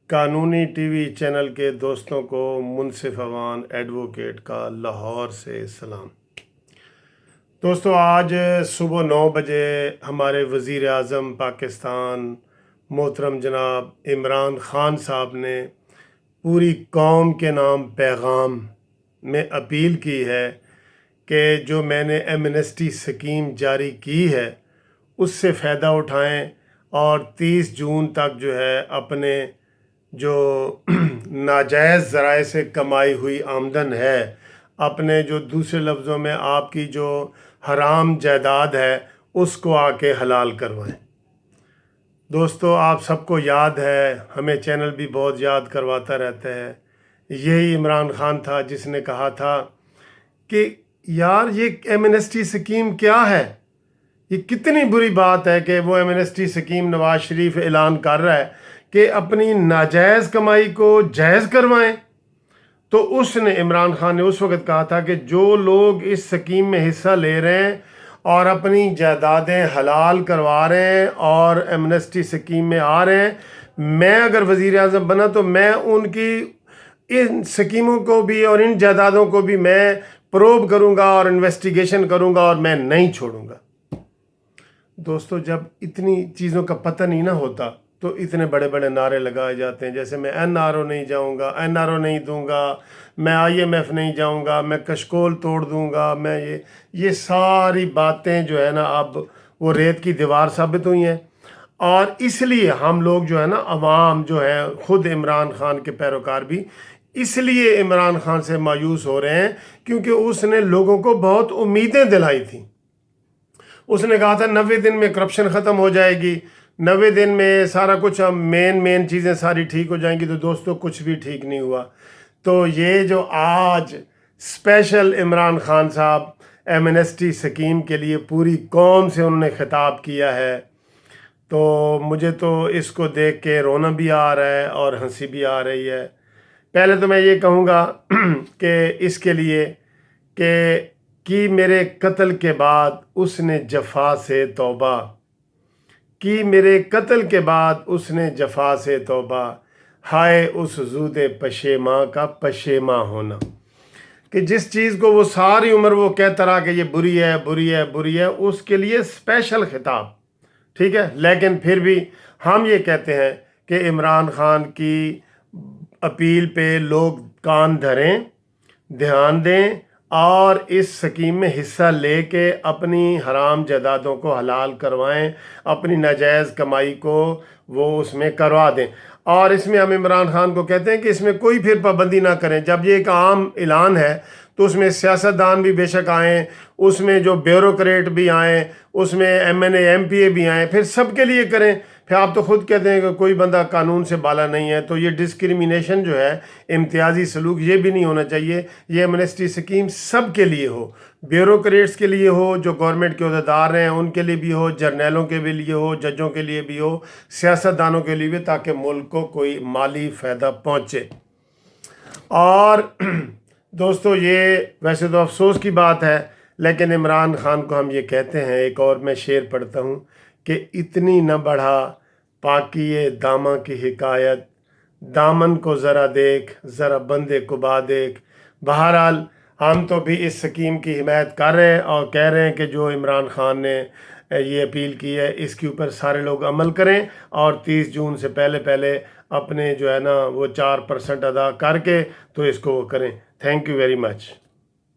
قانونی T V channel کے دوستوں کو منصف اوان ایڈوکیٹ کا لاہور سے سلام۔ دوستو، آج صبح 9 بجے ہمارے وزیر اعظم پاکستان محترم جناب عمران خان صاحب نے پوری قوم کے نام پیغام میں اپیل کی ہے کہ جو میں نے ایمنسٹی اسکیم جاری کی ہے اس سے فائدہ اٹھائیں اور 30 جون تک جو ہے اپنے جو ناجائز ذرائع سے کمائی ہوئی آمدن ہے، اپنے جو دوسرے لفظوں میں آپ کی جو حرام جائیداد ہے اس کو آ کے حلال کروائیں۔ دوستو، آپ سب کو یاد ہے، ہمیں چینل بھی بہت یاد کرواتا رہتا ہے، یہی عمران خان تھا جس نے کہا تھا کہ یار یہ ایمنسٹی اسکیم کیا ہے، یہ کتنی بری بات ہے کہ وہ ایمنسٹی اسکیم نواز شریف اعلان کر رہا ہے کہ اپنی ناجائز کمائی کو جائز کروائیں۔ تو اس نے عمران خان نے اس وقت کہا تھا کہ جو لوگ اس اسکیم میں حصہ لے رہے ہیں اور اپنی جائیدادیں حلال کروا رہے ہیں اور ایمنسٹی اسکیم میں آ رہے ہیں، میں اگر وزیر اعظم بنا تو میں ان کی ان اسکیموں کو بھی اور ان جائیدادوں کو بھی میں پروب کروں گا اور انویسٹیگیشن کروں گا اور میں نہیں چھوڑوں گا۔ دوستو، جب اتنی چیزوں کا پتہ نہیں نہ ہوتا تو اتنے بڑے بڑے نعرے لگائے جاتے ہیں، جیسے میں NRO نہیں جاؤں گا، NRO نہیں دوں گا، میں IMF نہیں جاؤں گا، میں کشکول توڑ دوں گا، میں یہ ساری باتیں جو ہے نا اب وہ ریت کی دیوار ثابت ہوئی ہیں۔ اور اس لیے ہم لوگ جو ہے نا عوام جو ہے، خود عمران خان کے پیروکار بھی اس لیے عمران خان سے مایوس ہو رہے ہیں کیونکہ اس نے لوگوں کو بہت امیدیں دلائی تھیں۔ اس نے کہا تھا 90 دن میں کرپشن ختم ہو جائے گی، 90 دن میں سارا کچھ مین چیزیں ساری ٹھیک ہو جائیں گی۔ تو دوستو، کچھ بھی ٹھیک نہیں ہوا۔ تو یہ جو آج اسپیشل عمران خان صاحب ایمنسٹی اسکیم کے لیے پوری قوم سے انہوں نے خطاب کیا ہے، تو مجھے تو اس کو دیکھ کے رونا بھی آ رہا ہے اور ہنسی بھی آ رہی ہے۔ پہلے تو میں یہ کہوں گا کہ اس کے لیے کہ میرے قتل کے بعد اس نے جفا سے توبہ کی، میرے قتل کے بعد اس نے جفا سے توبہ، ہائے اس زود پشیماں کا پشیماں ہونا۔ کہ جس چیز کو وہ ساری عمر وہ کہتا رہا کہ یہ بری ہے بری ہے بری ہے، اس کے لیے اسپیشل خطاب، ٹھیک ہے۔ لیکن پھر بھی ہم یہ کہتے ہیں کہ عمران خان کی اپیل پہ لوگ کان دھریں، دھیان دیں اور اس اسکیم میں حصہ لے کے اپنی حرام جائیدادوں کو حلال کروائیں، اپنی ناجائز کمائی کو وہ اس میں کروا دیں۔ اور اس میں ہم عمران خان کو کہتے ہیں کہ اس میں کوئی پھر پابندی نہ کریں۔ جب یہ ایک عام اعلان ہے تو اس میں سیاستدان بھی بے شک آئیں، اس میں جو بیوروکریٹ بھی آئیں، اس میں MNA MPA بھی آئیں، پھر سب کے لیے کریں۔ پھر آپ تو خود کہتے ہیں کہ کوئی بندہ قانون سے بالا نہیں ہے، تو یہ ڈسکریمنیشن جو ہے، امتیازی سلوک، یہ بھی نہیں ہونا چاہیے۔ یہ ایمنسٹی اسکیم سب کے لیے ہو، بیوروکریٹس کے لیے ہو، جو گورنمنٹ کے عہدیدار ہیں ان کے لیے بھی ہو، جرنیلوں کے بھی لیے ہو، ججوں کے لیے بھی ہو، سیاستدانوں کے لیے بھی، تاکہ ملک کو کوئی مالی فائدہ پہنچے۔ اور دوستو، یہ ویسے تو افسوس کی بات ہے، لیکن عمران خان کو ہم یہ کہتے ہیں، ایک اور میں شعر پڑھتا ہوں کہ اتنی نہ بڑھا پاکی داماں کی حکایت، دامن کو ذرا دیکھ، ذرا بندے قبا دیکھ۔ بہرحال ہم تو بھی اس اسکیم کی حمایت کر رہے ہیں اور کہہ رہے ہیں کہ جو عمران خان نے یہ اپیل کی ہے اس کے اوپر سارے لوگ عمل کریں اور 30 جون سے پہلے اپنے جو ہے نا وہ 4% ادا کر کے تو اس کو کریں۔ Thank you very much.